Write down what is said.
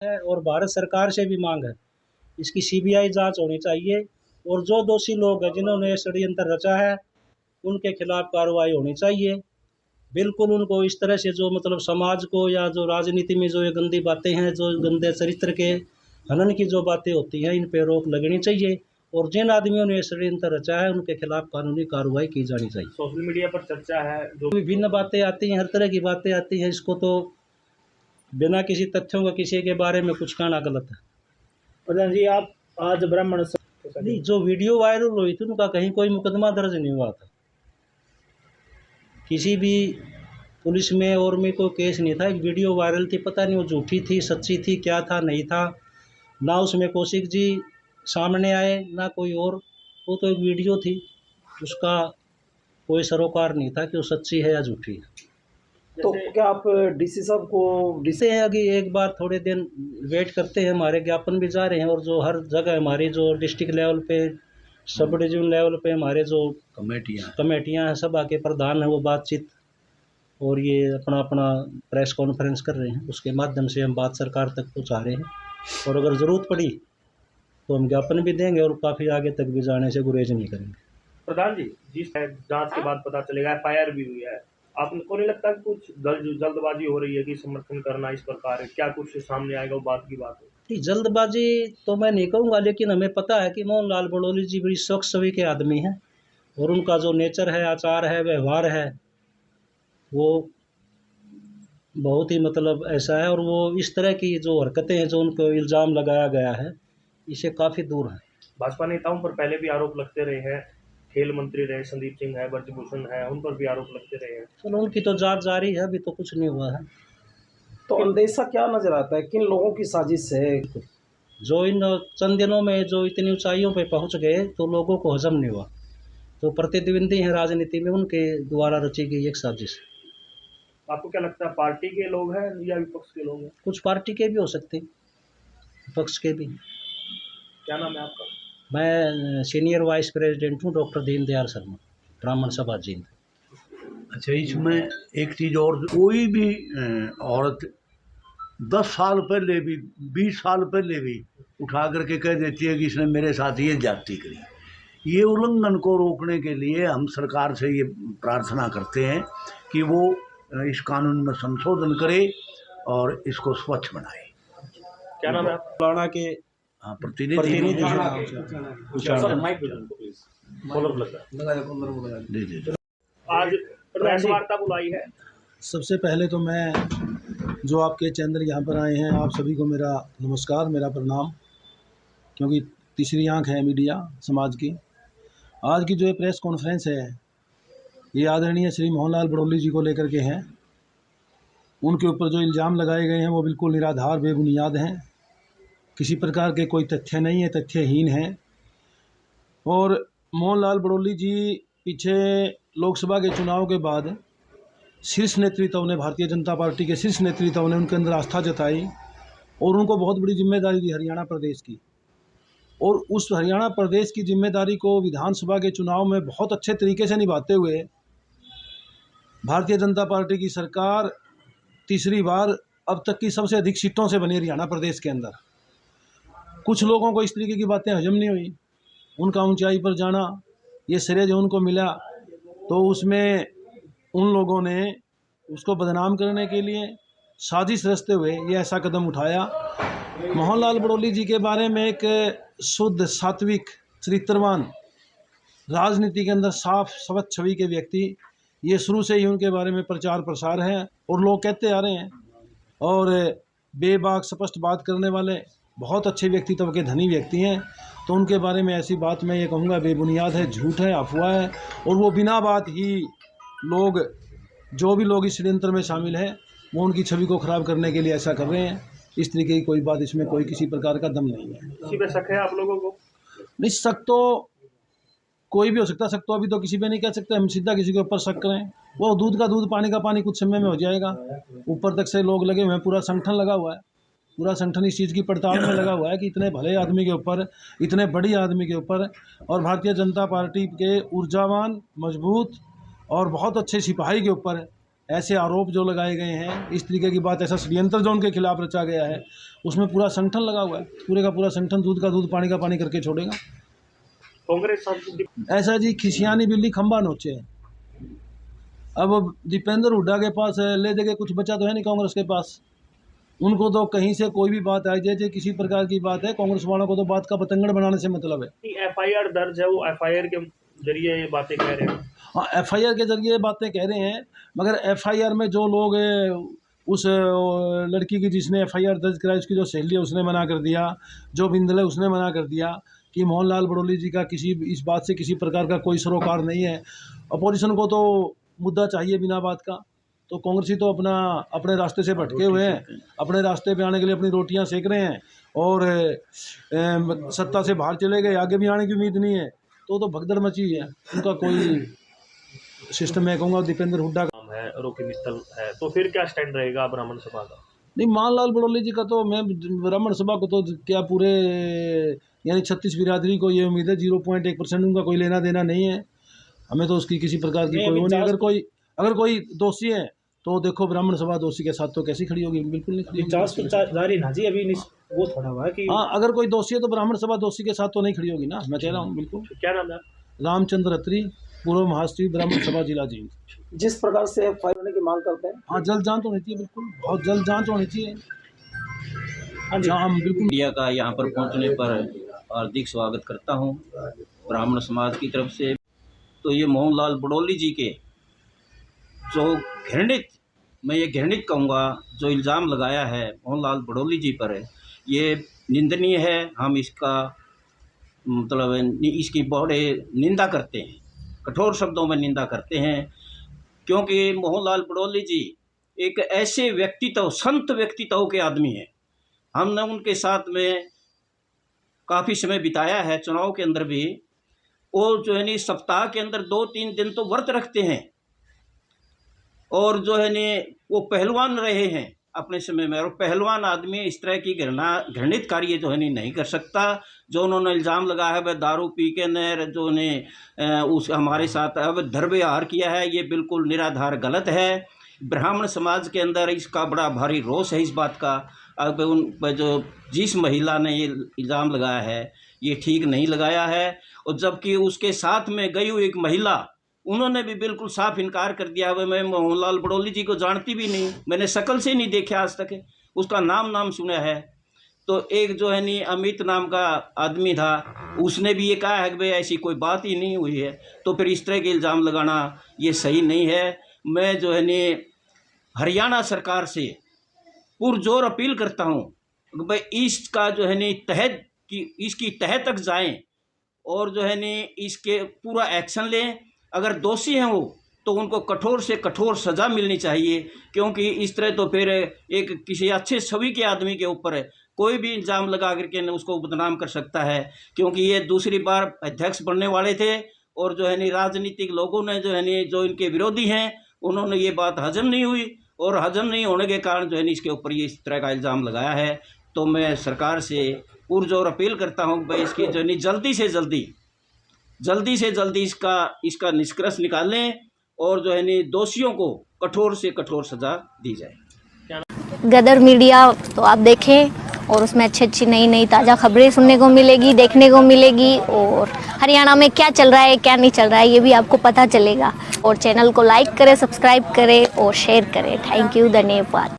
है और भारत सरकार से भी मांग है, इसकी सीबीआई जांच होनी चाहिए और जो दोषी लोग हैं जिन्होंने षड्यंत्र रचा है उनके खिलाफ कार्रवाई होनी चाहिए। बिल्कुल उनको इस तरह से जो मतलब समाज को या जो राजनीति में जो ये गंदी बातें हैं, जो गंदे चरित्र के हनन की जो बातें होती हैं, इन पे रोक लगनी चाहिए और जिन आदमियों ने षड्यंत्र रचा है उनके खिलाफ कानूनी कार्रवाई की जानी चाहिए। सोशल मीडिया पर चर्चा है, जो विभिन्न बातें आती हैं, हर तरह की बातें आती हैं, इसको तो बिना किसी तथ्यों का किसी के बारे में कुछ कहना गलत है। प्रधान जी, आप आज ब्राह्मण नहीं, जो वीडियो वायरल हुई थी उनका कहीं कोई मुकदमा दर्ज नहीं हुआ था, किसी भी पुलिस में और में कोई केस नहीं था। एक वीडियो वायरल थी, पता नहीं वो झूठी थी सच्ची थी, क्या था नहीं था, ना उसमें कौशिक जी सामने आए ना कोई और, वो तो एक वीडियो थी, उसका कोई सरोकार नहीं था कि वो सच्ची है या झूठी है। तो क्या आप डीसी साहब को डिसे है कि एक बार थोड़े दिन वेट करते हैं, हमारे ज्ञापन भी जा रहे हैं और जो हर जगह हमारी जो डिस्ट्रिक्ट लेवल पे, सब डिवीजन लेवल पे हमारे जो कमेटियाँ हैं, सभा के प्रधान हैं, वो बातचीत और ये अपना प्रेस कॉन्फ्रेंस कर रहे हैं, उसके माध्यम से हम बात सरकार तक पहुंचा रहे हैं और अगर ज़रूरत पड़ी तो हम ज्ञापन भी देंगे और काफ़ी आगे तक भी जाने से गुरेज नहीं करेंगे। प्रधान जी, जिस जांच के बाद पता चलेगा एफआईआर भी हुई है, आपको नहीं लगता कि कुछ जल्दबाजी हो रही है कि समर्थन करना इस प्रकार है, क्या कुछ सामने आएगा वो बात की बात है? नहीं, जल्दबाजी तो मैं नहीं कहूँगा, लेकिन हमें पता है कि मोहनलाल बड़ौली जी बड़ी स्वच्छ छवि के आदमी हैं और उनका जो नेचर है, आचार है, व्यवहार है, वो बहुत ही मतलब ऐसा है और वो इस तरह की जो हरकतें हैं, जो उनको इल्ज़ाम लगाया गया है, इससे काफ़ी दूर है। भाजपा नेताओं पर पहले भी आरोप लगते रहे हैं, खेल मंत्री रहे संदीप सिंह है, ब्रजभूषण है, उन पर भी आरोप लगते रहे हैं। चलो उनकी तो जांच जारी है, अभी तो कुछ नहीं हुआ है। तो अंदेशा क्या नजर आता है, किन लोगों की साजिश है? जो इन चंद दिनों में जो इतनी ऊंचाइयों पे पहुंच गए तो लोगों को हजम नहीं हुआ, तो प्रतिद्वंदी हैं राजनीति में, उनके द्वारा रची गई एक साजिश। आपको क्या लगता है, पार्टी के लोग हैं या विपक्ष के लोग हैं? कुछ पार्टी के भी हो सकते, विपक्ष के भी। क्या नाम है आपका? मैं सीनियर वाइस प्रेसिडेंट हूँ, डॉक्टर दीनदयाल शर्मा, ब्राह्मण सभा जींद। अच्छा, इसमें एक चीज़ और, कोई भी औरत 10 साल पहले भी 20 साल पहले भी उठा करके कह देती है कि इसने मेरे साथ ये ज्यादती करी। ये उल्लंघन को रोकने के लिए हम सरकार से ये प्रार्थना करते हैं कि वो इस कानून में संशोधन करे और इसको स्वच्छ बनाए। क्या नाम है आपका? के प्रतिनिधि आज प्रेस वार्ता बुलाई है। सबसे पहले तो मैं जो आपके चैनल यहाँ पर आए हैं, आप सभी को मेरा नमस्कार, मेरा प्रणाम, क्योंकि तीसरी आंख है मीडिया समाज की। आज की जो ये प्रेस कॉन्फ्रेंस है, ये आदरणीय श्री मोहनलाल बड़ौली जी को लेकर के हैं। उनके ऊपर जो इल्ज़ाम लगाए गए हैं वो बिल्कुल निराधार, बेबुनियाद हैं, किसी प्रकार के कोई तथ्य नहीं है, तथ्यहीन हैं। और मोहनलाल बड़ौली जी पीछे लोकसभा के चुनाव के बाद शीर्ष नेतृत्व ने, भारतीय जनता पार्टी के शीर्ष नेतृत्व ने उनके अंदर आस्था जताई और उनको बहुत बड़ी जिम्मेदारी दी हरियाणा प्रदेश की। और उस हरियाणा प्रदेश की जिम्मेदारी को विधानसभा के चुनाव में बहुत अच्छे तरीके से निभाते हुए भारतीय जनता पार्टी की सरकार तीसरी बार अब तक की सबसे अधिक सीटों से बनी हरियाणा प्रदेश के अंदर। कुछ लोगों को इस तरीके की बातें हजम नहीं हुई, उनका ऊंचाई पर जाना, ये श्रेय जो उनको मिला, तो उसमें उन लोगों ने उसको बदनाम करने के लिए साजिश रचते हुए ये ऐसा कदम उठाया। मोहनलाल बड़ौली जी के बारे में एक शुद्ध, सात्विक, चरित्रवान, राजनीति के अंदर साफ स्वच्छ छवि के व्यक्ति, ये शुरू से ही उनके बारे में प्रचार प्रसार है और लोग कहते आ रहे हैं। और बेबाक स्पष्ट बात करने वाले, बहुत अच्छे व्यक्तित्व के धनी व्यक्ति हैं, तो उनके बारे में ऐसी बात मैं ये कहूँगा बेबुनियाद है, झूठ है, अफवाह है। और वो बिना बात ही लोग, जो भी लोग इस षड्यंत्र में शामिल हैं, वो उनकी छवि को ख़राब करने के लिए ऐसा कर रहे हैं। इस तरीके की कोई बात, इसमें कोई किसी प्रकार का दम नहीं है। किसी पे शक है आप लोगों को? नहीं, शक तो कोई भी हो सकता है, शक तो अभी तो किसी पे नहीं कह सकते हम सीधा किसी के ऊपर शक करें। वो दूध का दूध, पानी का पानी कुछ समय में हो जाएगा। ऊपर तक से लोग लगे हुए हैं, पूरा संगठन लगा हुआ है, पूरा संगठन इस चीज़ की पड़ताल में लगा हुआ है कि इतने भले आदमी के ऊपर, इतने बड़ी आदमी के ऊपर, और भारतीय जनता पार्टी के ऊर्जावान, मजबूत और बहुत अच्छे सिपाही के ऊपर ऐसे आरोप जो लगाए गए हैं, इस तरीके की बात, ऐसा षड्यंत्र जो उनके खिलाफ रचा गया है, उसमें पूरा संगठन लगा हुआ है, पूरे का पूरा संगठन दूध का दूध पानी का पानी करके छोड़ेगा। कांग्रेस सांसद ऐसा जी खिसियानी बिल्ली खंबा नोचे। अब दीपेंद्र हुड्डा के पास ले दे के कुछ बचा तो है नहीं कांग्रेस के पास। उनको तो कहीं से कोई भी बात आई जाए, किसी प्रकार की बात है, कांग्रेस वालों को तो बात का पतंगड़ बनाने से मतलब है। एफआईआर दर्ज है, वो एफआईआर के जरिए ये बातें कह रहे हैं। हाँ, एफआईआर के जरिए बातें कह रहे हैं, मगर एफआईआर में जो लोग उस लड़की की जिसने एफआईआर दर्ज कराई, उसकी जो सहेली है उसने मना कर दिया, जो बिंदल है उसने मना कर दिया कि मोहनलाल बड़ौली जी का इस बात से किसी प्रकार का कोई सरोकार नहीं है। अपोजिशन को तो मुद्दा चाहिए बिना बात का, तो कांग्रेसी तो अपने रास्ते से भटके हुए हैं, अपने रास्ते पे आने के लिए अपनी रोटियां सेक रहे हैं और सत्ता से बाहर चले गए, आगे भी आने की उम्मीद नहीं है, तो भगदड़ मची हुई है। उनका कोई सिस्टम मैं कहूँगा दीपेंद्र हुड्डा का नाम है, रोकी मित्तल है, तो फिर क्या स्टैंड रहेगा ब्राह्मण सभा का? नहीं, मानलाल बड़ौली जी का तो मैं ब्राह्मण सभा को तो क्या पूरे यानी 36 बिरादरी को ये उम्मीद है, 0.1% उनका कोई लेना देना नहीं है। हमें तो उसकी किसी प्रकार की कोई नहीं। अगर कोई दोषी है तो देखो ब्राह्मण सभा दोषी के साथ तो कैसी खड़ी होगी, बिल्कुल नहीं खड़ी होगी। जारी ना जी, अभी वो थोड़ा हुआ कि हाँ, अगर कोई दोषी है तो ब्राह्मण सभा दोषी के साथ तो नहीं खड़ी होगी ना, मैं कह रहा हूँ। बिल्कुल। क्या नाम है? रामचंद्र अत्री, पूर्व महासचिव ब्राह्मण सभा जिला जींद। जिस प्रकार से एफआईआर होने की मांग करते हैं, हाँ, जल्द जांच होनी चाहिए, बिल्कुल, बहुत जल्द जांच होनी चाहिए। हाँ, बिल्कुल। मीडिया का यहाँ पर पहुँचने पर हार्दिक स्वागत करता हूँ ब्राह्मण समाज की तरफ से। तो ये मोहनलाल बड़ौली जी के जो घृणित, मैं ये घृणित कहूँगा, जो इल्ज़ाम लगाया है मोहनलाल बड़ौली जी पर, ये निंदनीय है। हम इसका मतलब इसकी बड़े निंदा करते हैं, कठोर शब्दों में निंदा करते हैं, क्योंकि मोहनलाल बड़ौली जी एक ऐसे व्यक्तित्व, संत व्यक्तित्व के आदमी हैं। हमने उनके साथ में काफ़ी समय बिताया है, चुनाव के अंदर भी। वो जो है नी सप्ताह के अंदर 2-3 दिन तो व्रत रखते हैं, और जो है नी वो पहलवान रहे हैं अपने समय में, और पहलवान आदमी इस तरह की घृणित कार्य जो है नी नहीं कर सकता। जो उन्होंने इल्ज़ाम लगाया है वह दारू पी के ने जो ने उस हमारे साथ अब धर्मव्यवहार किया है, ये बिल्कुल निराधार गलत है। ब्राह्मण समाज के अंदर इसका बड़ा भारी रोष है इस बात का। अब उन पर जो जिस महिला ने ये इल्ज़ाम लगाया है ये ठीक नहीं लगाया है, और जबकि उसके साथ में गई हुई एक महिला, उन्होंने भी बिल्कुल साफ इनकार कर दिया। वह मैं मोहनलाल बड़ौली जी को जानती भी नहीं, मैंने शक्ल से नहीं देखा आज तक, उसका नाम सुना है। तो एक जो है नी अमित नाम का आदमी था, उसने भी ये कहा है कि भाई ऐसी कोई बात ही नहीं हुई है। तो फिर इस तरह के इल्ज़ाम लगाना ये सही नहीं है। मैं जो है नी हरियाणा सरकार से पुरजोर अपील करता हूँ कि भाई इसका जो है नी इसकी तह तक जाएं, और जो है नी इसके पूरा एक्शन लें। अगर दोषी हैं वो, तो उनको कठोर से कठोर सज़ा मिलनी चाहिए, क्योंकि इस तरह तो फिर एक किसी अच्छे छवि के आदमी के ऊपर कोई भी इल्ज़ाम लगा करके उसको बदनाम कर सकता है। क्योंकि ये दूसरी बार अध्यक्ष बनने वाले थे, और जो है नी राजनीतिक लोगों ने जो है नी जो इनके विरोधी हैं, उन्होंने ये बात हजम नहीं हुई, और हजम नहीं होने के कारण जो है नी इसके ऊपर ये इस तरह का इल्ज़ाम लगाया है। तो मैं सरकार से पुरजोर अपील करता हूँ भाई इसकी जो है नी जल्दी से जल्दी इसका निष्कर्ष निकालें, और जो है नी दोषियों को कठोर से कठोर सज़ा दी जाए। गदर मीडिया तो आप देखें, और उसमें अच्छी नई ताज़ा खबरें सुनने को मिलेगी, देखने को मिलेगी, और हरियाणा में क्या चल रहा है क्या नहीं चल रहा है ये भी आपको पता चलेगा। और चैनल को लाइक करें, सब्सक्राइब करें और शेयर करें। थैंक यू, धन्यवाद।